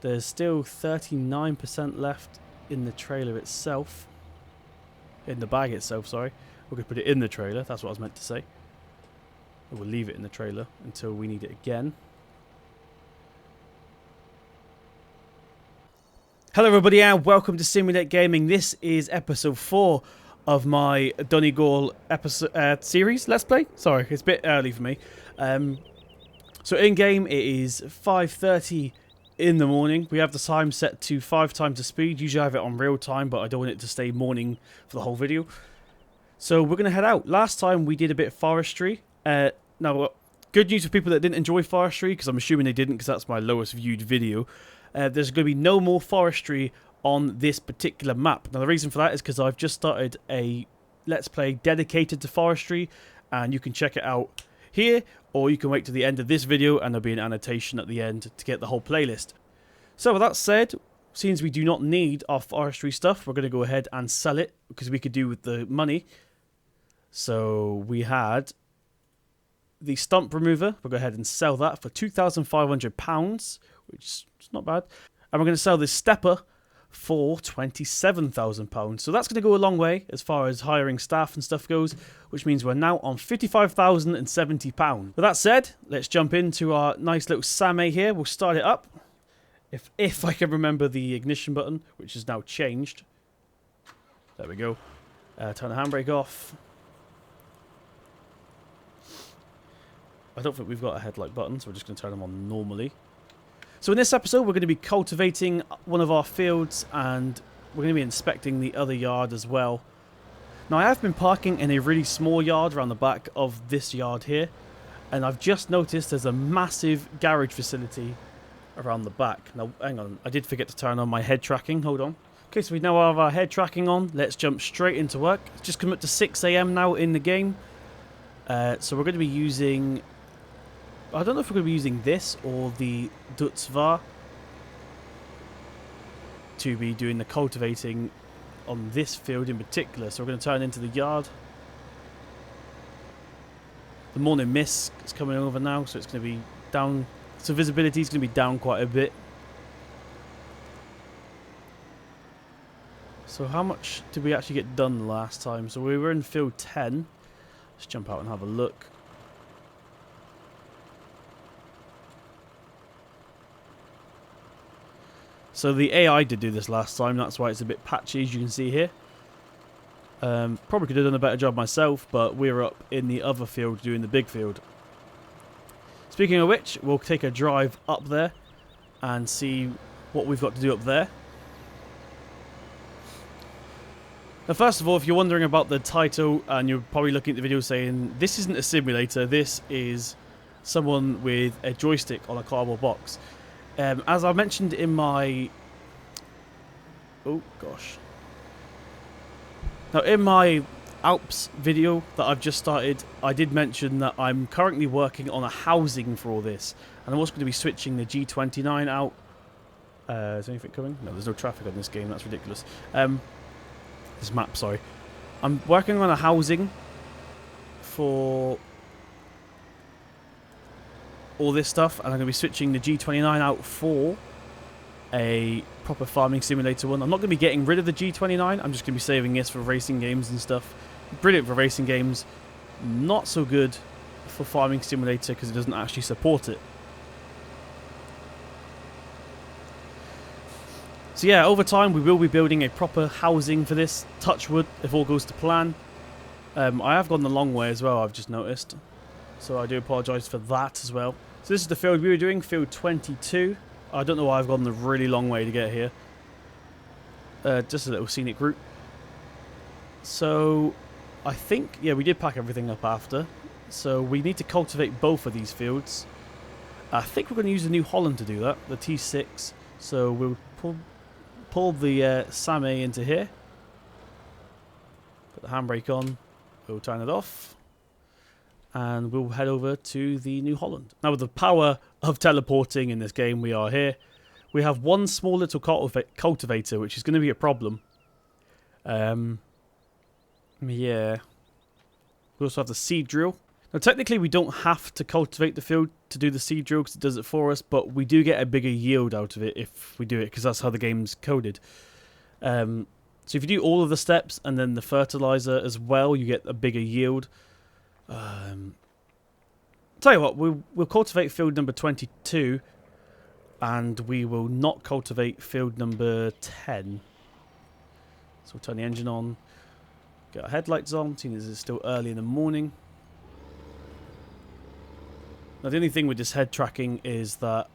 There's still 39% left in the trailer itself. In the bag itself, sorry. We're going to put it in the trailer, that's what I was meant to say. We'll leave it in the trailer until we need it again. Hello everybody and welcome to Simulate Gaming. This is episode 4 of my Donegal episode series, Let's Play. Sorry, it's a bit early for me. So in game it is 5:30 in the morning. We have the time set to 5 times the speed. Usually I have it on real time, but I don't want it to stay morning for the whole video. So we're going to head out. Last time we did a bit of forestry. Now, good news for people that didn't enjoy forestry, because I'm assuming they didn't, because that's my lowest viewed video. There's going to be no more forestry on this particular map. Now the reason for that is because I've just started a Let's Play dedicated to forestry, and you can check it out here, or you can wait to the end of this video and there'll be an annotation at the end to get the whole playlist. So with that said, since we do not need our forestry stuff, we're going to go ahead and sell it, because we could do with the money. So we had the stump remover. We'll go ahead and sell that for £2,500, which is not bad. And we're going to sell this stepper for £27,000. So that's going to go a long way as far as hiring staff and stuff goes, which means we're now on £55,070. With that said, let's jump into our nice little Same here. We'll start it up. If I can remember the ignition button, which is now changed. There we go. Turn the handbrake off. I don't think we've got a headlight button, so we're just going to turn them on normally. So in this episode, we're going to be cultivating one of our fields, and we're going to be inspecting the other yard as well. Now, I have been parking in a really small yard around the back of this yard here, and I've just noticed there's a massive garage facility around the back. Now, hang on, I did forget to turn on my head tracking. Hold on. Okay, so we now have our head tracking on. Let's jump straight into work. It's just come up to 6 AM now in the game. So we're going to be using... I don't know if we're going to be using this or the Deutz to be doing the cultivating on this field in particular. So we're going to turn into the yard. The morning mist is coming over now, so it's going to be down. So visibility is going to be down quite a bit. So how much did we actually get done last time? So we were in field 10. Let's jump out and have a look. So the AI did do this last time, that's why it's a bit patchy, as you can see here. Probably could have done a better job myself, but we're up in the other field doing the big field. Speaking of which, we'll take a drive up there and see what we've got to do up there. Now first of all, if you're wondering about the title, and you're probably looking at the video saying, this isn't a simulator, this is someone with a joystick on a cardboard box. As I mentioned in my... Oh, gosh. Now, in my Alps video that I've just started, I did mention that I'm currently working on a housing for all this. And I'm also going to be switching the G29 out. Is anything coming? No, there's no traffic on this game. That's ridiculous. This map, sorry. I'm working on a housing for... all this stuff, and I'm going to be switching the G29 out for a proper farming simulator one. I'm not going to be getting rid of the G29, I'm just going to be saving this for racing games and stuff. Brilliant for racing games, not so good for farming simulator because it doesn't actually support it. So yeah, over time we will be building a proper housing for this, touch wood, if all goes to plan. I have gone the long way as well, I've just noticed. So I do apologise for that as well. So this is the field we were doing, field 22. I don't know why I've gone the really long way to get here. Just a little scenic route. So I think, yeah, we did pack everything up after. So we need to cultivate both of these fields. I think we're going to use the New Holland to do that, the T6. So we'll pull the Same into here. Put the handbrake on. We'll turn it off. And we'll head over to the New Holland. Now with the power of teleporting in this game, we are here. We have one small little cultivator, which is going to be a problem. Yeah. We also have the seed drill. Now, technically, we don't have to cultivate the field to do the seed drill because it does it for us, but we do get a bigger yield out of it if we do it because that's how the game's coded. So if you do all of the steps and then the fertilizer as well, you get a bigger yield. Tell you what, we'll cultivate field number 22 and we will not cultivate field number 10. So we'll turn the engine on, get our headlights on, seeing as it's still early in the morning. Now the only thing with this head tracking is that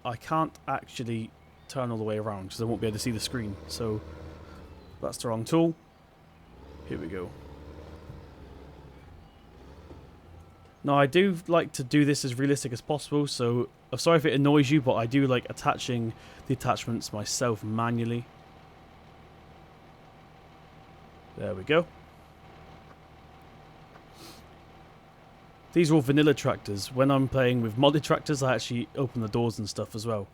I can't actually turn all the way around because I won't be able to see the screen. So that's the wrong tool. Here we go. Now I do like to do this as realistic as possible, so I'm sorry if it annoys you, but I do like attaching the attachments myself manually. There we go. These are all vanilla tractors. When I'm playing with modded tractors, I actually open the doors and stuff as well.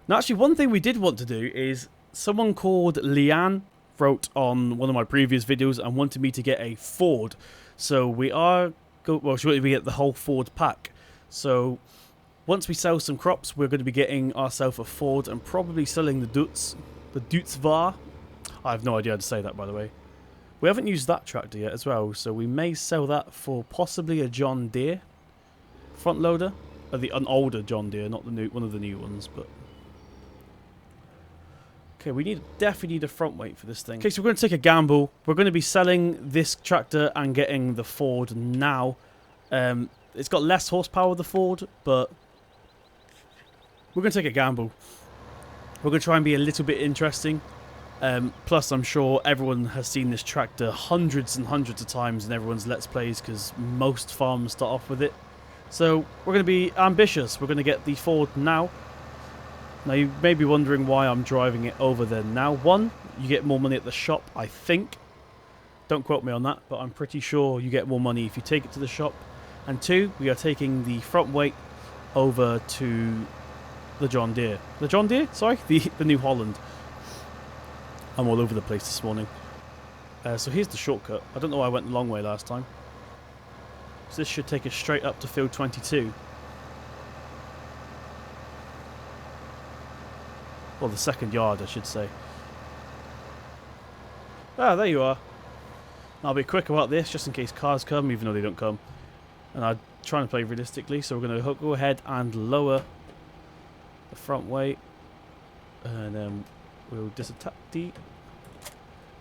Now actually one thing we did want to do is someone called Leanne wrote on one of my previous videos and wanted me to get a Ford. So we are... Well, she wanted me to get the whole Ford pack. So once we sell some crops, we're going to be getting ourselves a Ford and probably selling the Deutz. The Deutz var. I have no idea how to say that, by the way. We haven't used that tractor yet as well, so we may sell that for possibly a John Deere front loader. An older John Deere, not the new one of the new ones, but... Okay, we definitely need a front weight for this thing. Okay, so we're going to take a gamble. We're going to be selling this tractor and getting the Ford now. It's got less horsepower, the Ford, but we're going to take a gamble. We're going to try and be a little bit interesting. Plus, I'm sure everyone has seen this tractor hundreds and hundreds of times in everyone's Let's Plays because most farms start off with it. So we're going to be ambitious. We're going to get the Ford now. Now, you may be wondering why I'm driving it over there now. One, you get more money at the shop, I think. Don't quote me on that, but I'm pretty sure you get more money if you take it to the shop. And two, we are taking the front weight over to the John Deere. The John Deere? Sorry, the New Holland. I'm all over the place this morning. So here's the shortcut. I don't know why I went the long way last time. So this should take us straight up to field 22. Well, the second yard, I should say. Ah, there you are. I'll be quick about this, just in case cars come, even though they don't come. And I'm trying to play realistically, so we're going to go ahead and lower the front weight. And then we'll disattach the...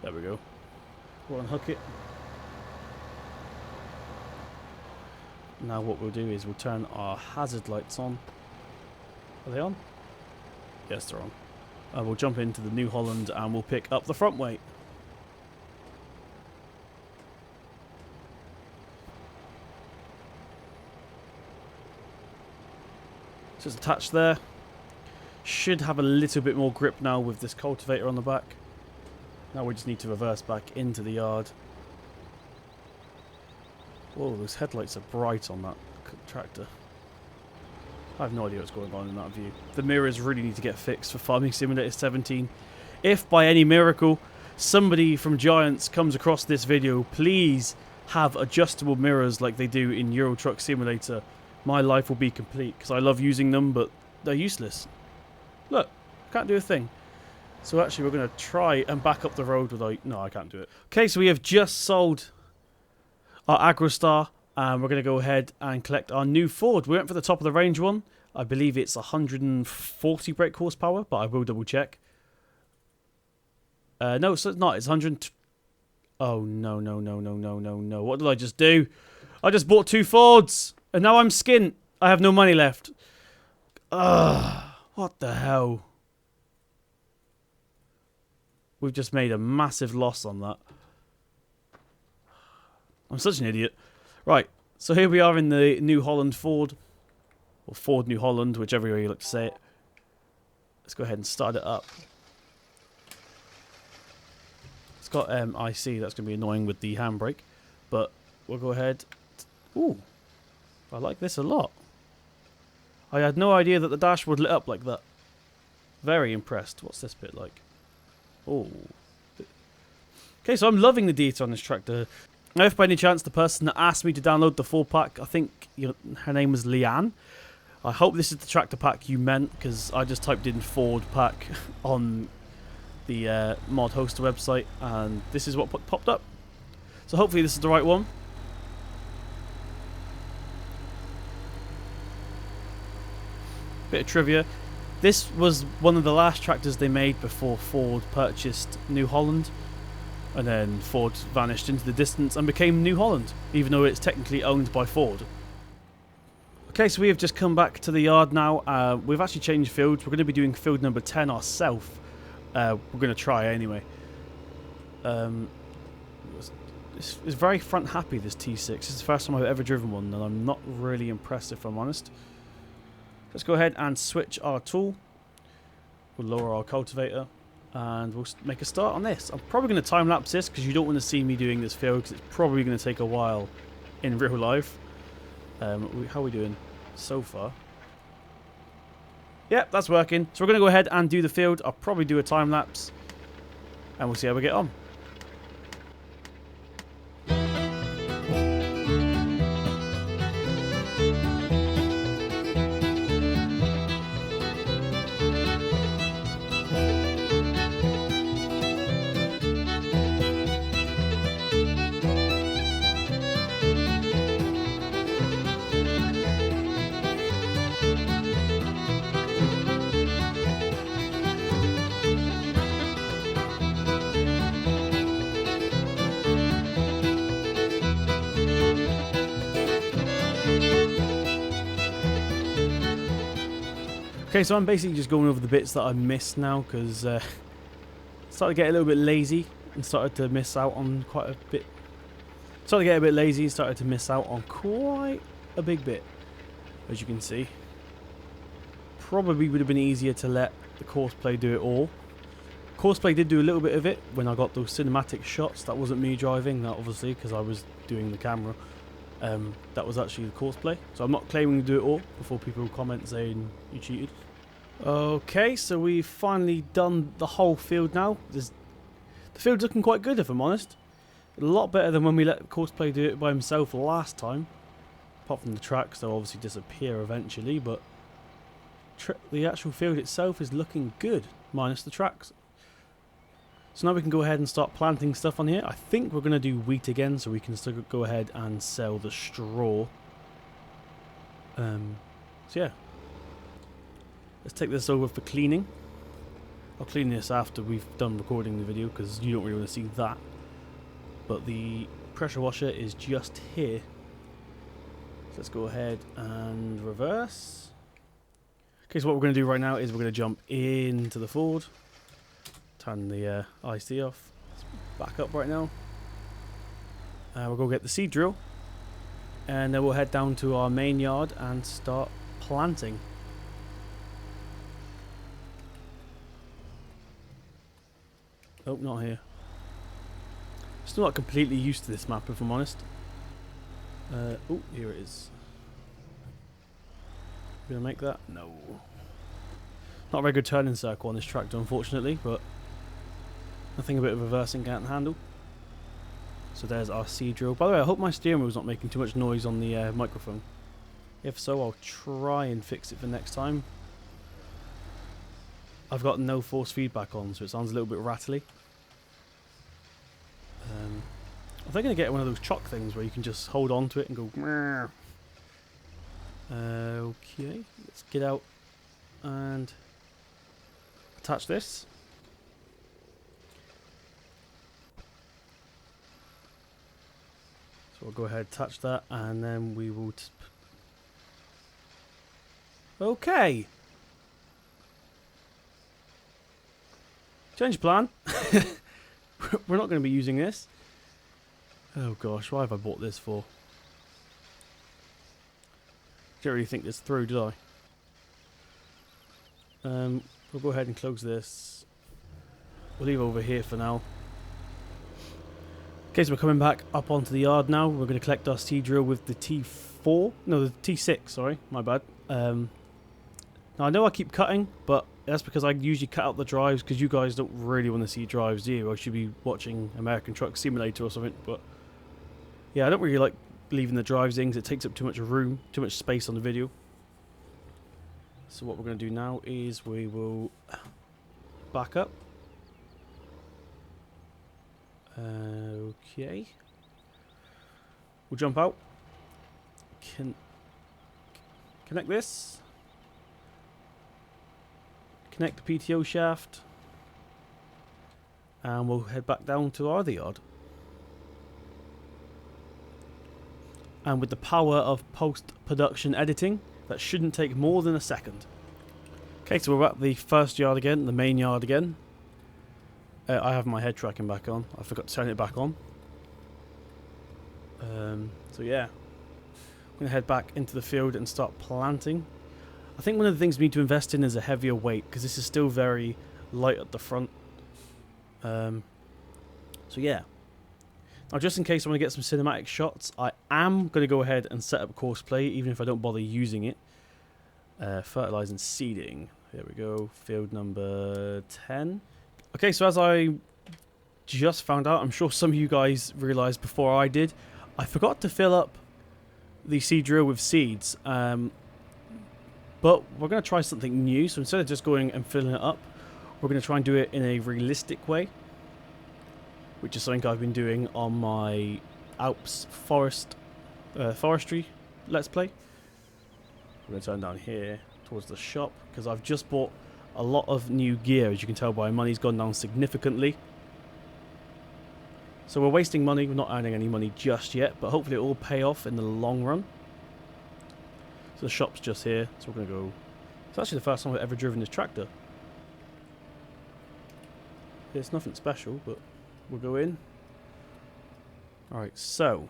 There we go. We'll unhook it. Now what we'll do is we'll turn our hazard lights on. Are they on? Yes, they're on. We'll jump into the New Holland and we'll pick up the front weight. So it's attached there. Should have a little bit more grip now with this cultivator on the back. Now we just need to reverse back into the yard. Whoa, those headlights are bright on that tractor. I have no idea what's going on in that view. The mirrors really need to get fixed for Farming Simulator 17. If by any miracle somebody from Giants comes across this video, please have adjustable mirrors like they do in Euro Truck Simulator. My life will be complete because I love using them, but they're useless. Look, can't do a thing. So actually we're going to try and back up the road without... No, I can't do it. Okay, so we have just sold our AgroStar. And we're going to go ahead and collect our new Ford. We went for the top of the range one. I believe it's 140 brake horsepower, but I will double check. No, it's not. It's 100... Oh, no. What did I just do? I just bought two Fords. And now I'm skint. I have no money left. Ugh. What the hell? We've just made a massive loss on that. I'm such an idiot. Right, so here we are in the New Holland Ford. Or Ford New Holland, whichever way you like to say it. Let's go ahead and start it up. It's got IC, that's going to be annoying with the handbrake. But we'll go ahead. Ooh, I like this a lot. I had no idea that the dashboard lit up like that. Very impressed. What's this bit like? Oh. Okay, so I'm loving the detail on this tractor. Now, if by any chance the person that asked me to download the full pack, I think her name was Leanne. I hope this is the tractor pack you meant, because I just typed in Ford pack on the mod hoster website, and this is what popped up. So hopefully this is the right one. Bit of trivia. This was one of the last tractors they made before Ford purchased New Holland. And then Ford vanished into the distance and became New Holland, even though it's technically owned by Ford. Okay, so we have just come back to the yard now. We've actually changed fields. We're going to be doing field number 10 ourselves. We're going to try anyway. It's very front happy, this T6. This is the first time I've ever driven one, and I'm not really impressed, if I'm honest. Let's go ahead and switch our tool. We'll lower our cultivator. And we'll make a start on this. I'm probably going to time lapse this because you don't want to see me doing this field, because it's probably going to take a while in real life. How are we doing so far? Yep, that's working. So we're going to go ahead and do the field. I'll probably do a time lapse and we'll see how we get on. Okay, so I'm basically just going over the bits that I missed now, because I started to get a little bit lazy and started to miss out on quite a bit. Started to get a bit lazy and started to miss out on quite a big bit, as you can see. Probably would have been easier to let the courseplay do it all. Courseplay did do a little bit of it when I got those cinematic shots. That wasn't me driving, that obviously, because I was doing the camera. That was actually the courseplay. So I'm not claiming to do it all before people comment saying you cheated. Okay, so we've finally done the whole field now. The field's looking quite good, if I'm honest. A lot better than when we let courseplay do it by himself last time. Apart from the tracks, they'll obviously disappear eventually, but the actual field itself is looking good, minus the tracks. So now we can go ahead and start planting stuff on here. I think we're going to do wheat again, so we can still go ahead and sell the straw. So yeah. Let's take this over for cleaning. I'll clean this after we've done recording the video, because you don't really want to see that. But the pressure washer is just here. So let's go ahead and reverse. Okay, so what we're going to do right now is we're going to jump into the Ford. Turn the IC off. Let's back up right now. We'll go get the seed drill. And then we'll head down to our main yard and start planting. Oh, not here. Still not completely used to this map, if I'm honest. Oh, here it is. Gonna make that? No. Not a very good turning circle on this tractor, unfortunately, but nothing a bit of reversing can't handle. So there's our seed drill. By the way, I hope my steering wheel's not making too much noise on the microphone. If so, I'll try and fix it for next time. I've got no force feedback on, so it sounds a little bit rattly. I think I'm going to get one of those chock things where you can just hold on to it and go Meh. Okay, let's get out and attach this. So we'll go ahead, attach that, and then we will okay. Change plan. We're not going to be using this. Oh gosh, why have I bought this for? Didn't really think this through, did I? We'll go ahead and close this. We'll leave over here for now. Okay, so we're coming back up onto the yard now. We're going to collect our seed drill with the T4. No, the T6, sorry. My bad. Now, I know I keep cutting, but that's because I usually cut out the drives, because you guys don't really want to see drives, do you? I should be watching American Truck Simulator or something, but Yeah, I don't really like leaving the drives in because it takes up too much room, too much space on the video. So what we're going to do now is we will back up. Okay. We'll jump out. Connect this. Connect the PTO shaft. And we'll head back down to our other yard. And with the power of post-production editing, that shouldn't take more than a second. Okay, so we're at the first yard again, the main yard again. I have my head tracking back on. I forgot to turn it back on. So yeah, I'm going to head back into the field and start planting. I think one of the things we need to invest in is a heavier weight, because this is still very light at the front. So yeah. Now, just in case I want to get some cinematic shots, I am going to go ahead and set up course play, even if I don't bother using it. Fertilize and seeding. There we go. Field number 10. Okay, so as I just found out, I'm sure some of you guys realised before I did, I forgot to fill up the seed drill with seeds. But we're going to try something new. So instead of just going and filling it up, we're going to try and do it in a realistic way, which is something I've been doing on my Alps forestry Let's Play. We're going to turn down here towards the shop, because I've just bought a lot of new gear. As you can tell, my money's gone down significantly. So we're wasting money, we're not earning any money just yet, but hopefully it will pay off in the long run. So the shop's just here, so we're going to go... It's actually the first time I've ever driven this tractor. It's nothing special, but we'll go in. Alright, so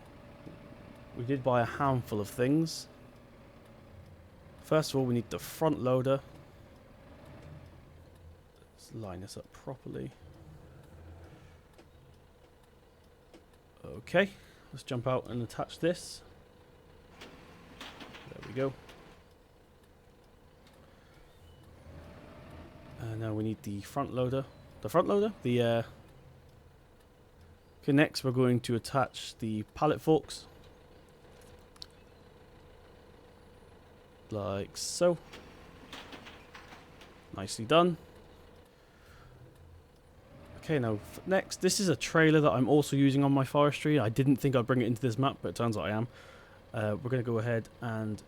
we did buy a handful of things. First of all, we need the front loader. Let's line this up properly. Okay, let's jump out and attach this. There we go. And now we need the front loader. The front loader? The okay, next we're going to attach the pallet forks. Like so. Nicely done. Okay, now next, this is a trailer that I'm also using on my forestry. I didn't think I'd bring it into this map, but it turns out I am. We're going to go ahead and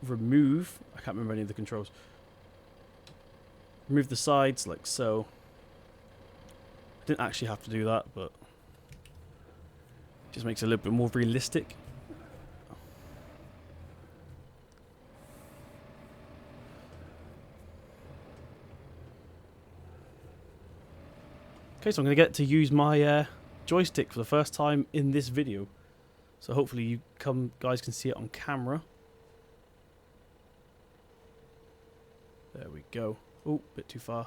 remove, I can't remember any of the controls. Remove the sides like so. I didn't actually have to do that, but it just makes it a little bit more realistic. Okay, so I'm going to get to use my joystick for the first time in this video. So hopefully you guys can see it on camera. There we go. Oh, bit too far.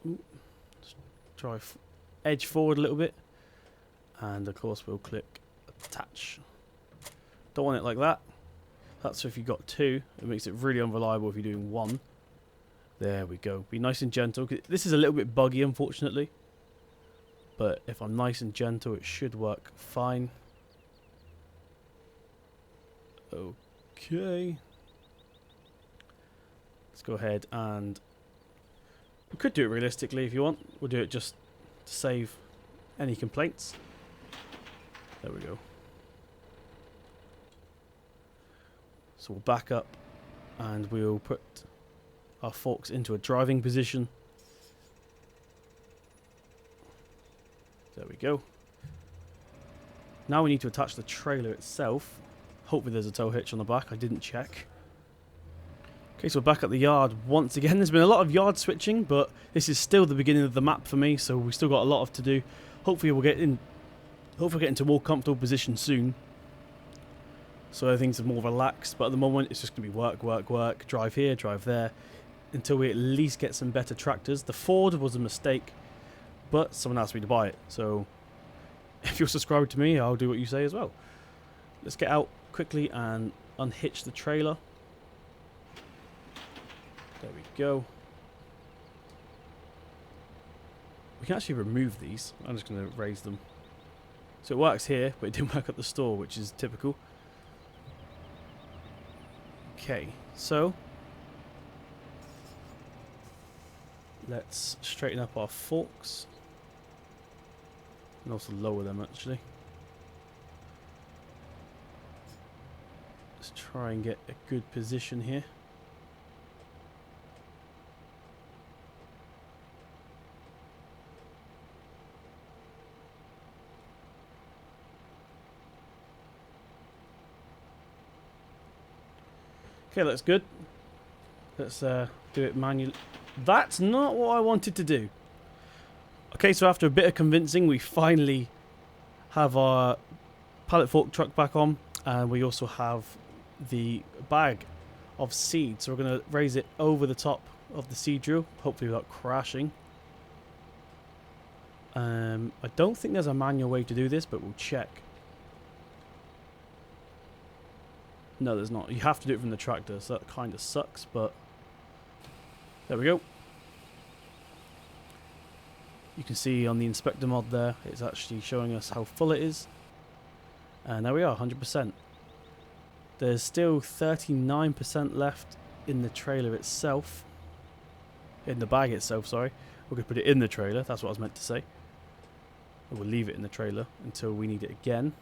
Ooh. Let's try edge forward a little bit. And of course we'll click attach. Don't want it like that. That's if you've got two. It makes it really unreliable if you're doing one. There we go. Be nice and gentle. This is a little bit buggy, unfortunately. But if I'm nice and gentle, it should work fine. Okay. Let's go ahead and... We could do it realistically if you want. We'll do it just to save any complaints. There we go. So we'll back up and we'll put our forks into a driving position. There we go. Now we need to attach the trailer itself. Hopefully there's a tow hitch on the back. I didn't check. Okay, so we're back at the yard once again. There's been a lot of yard switching, but this is still the beginning of the map for me, so we've still got a lot to do. Hopefully we'll get into a more comfortable position soon, so things are more relaxed. But at the moment it's just going to be work, work, work, drive here, drive there, until we at least get some better tractors. The Ford was a mistake, but someone asked me to buy it, so if you're subscribed to me, I'll do what you say as well. Let's get out quickly and unhitch the trailer. There we go. We can actually remove these. I'm just going to raise them So it works here, but it didn't work at the store, which is typical. Okay, so let's straighten up our forks. And also lower them, actually. Let's try and get a good position here. Okay, that's good. Let's do it manually. That's not what I wanted to do. Okay, so after a bit of convincing, we finally have our pallet fork truck back on. And we also have the bag of seed. So we're going to raise it over the top of the seed drill, hopefully without crashing. I don't think there's a manual way to do this, but we'll check. No, there's not. You have to do it from the tractor, so that kind of sucks, but there we go. You can see on the inspector mod there, it's actually showing us how full it is. And there we are, 100%. There's still 39% left in the trailer itself. In the bag itself, sorry. We're going to put it in the trailer, that's what I was meant to say. We'll leave it in the trailer until we need it again.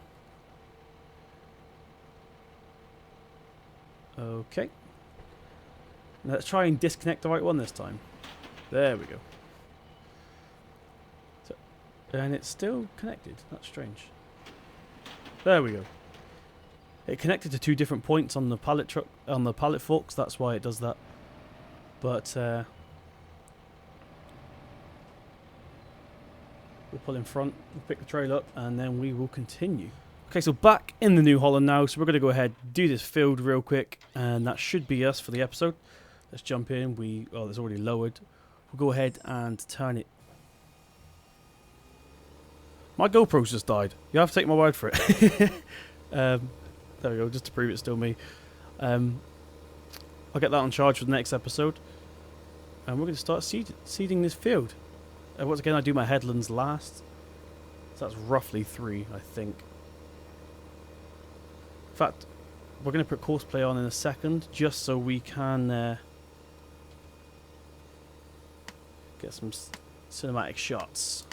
Okay. Let's try and disconnect the right one this time. There we go. So, and it's still connected. That's strange. There we go. It connected to 2 different points on the pallet truck, on the pallet forks. That's why it does that. But we'll pull in front, we'll pick the trail up, and then we will continue. Okay, so back in the New Holland now, so we're going to go ahead, do this field real quick, and that should be us for the episode. Let's jump in. Oh, it's already lowered. We'll go ahead and turn it. My GoPro's just died. You have to take my word for it. There we go, just to prove it's still me. I'll get that on charge for the next episode. And we're going to start seeding this field. Once again, I do my headlands last. So that's roughly 3, I think. In fact, we're going to put courseplay on in a second, just so we can get some cinematic shots.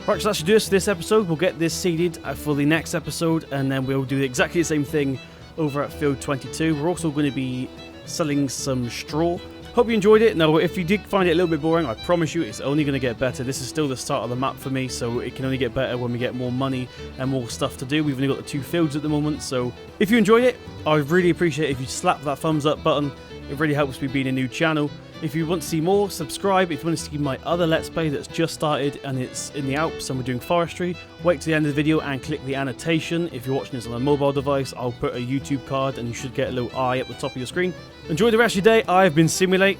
Right, so that should do us for this episode. We'll get this seeded for the next episode, and then we'll do exactly the same thing over at Field 22. We're also going to be selling some straw. Hope you enjoyed it. Now, if you did find it a little bit boring, I promise you it's only going to get better. This is still the start of the map for me, so it can only get better when we get more money and more stuff to do. We've only got the 2 fields at the moment, so if you enjoyed it, I'd really appreciate it if you slap that thumbs up button. It really helps me being a new channel. If you want to see more, subscribe. If you want to see my other Let's Play that's just started and it's in the Alps and we're doing forestry, wait to the end of the video and click the annotation. If you're watching this on a mobile device, I'll put a YouTube card and you should get a little eye at the top of your screen. Enjoy the rest of your day. I've been Simulate.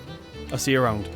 I'll see you around.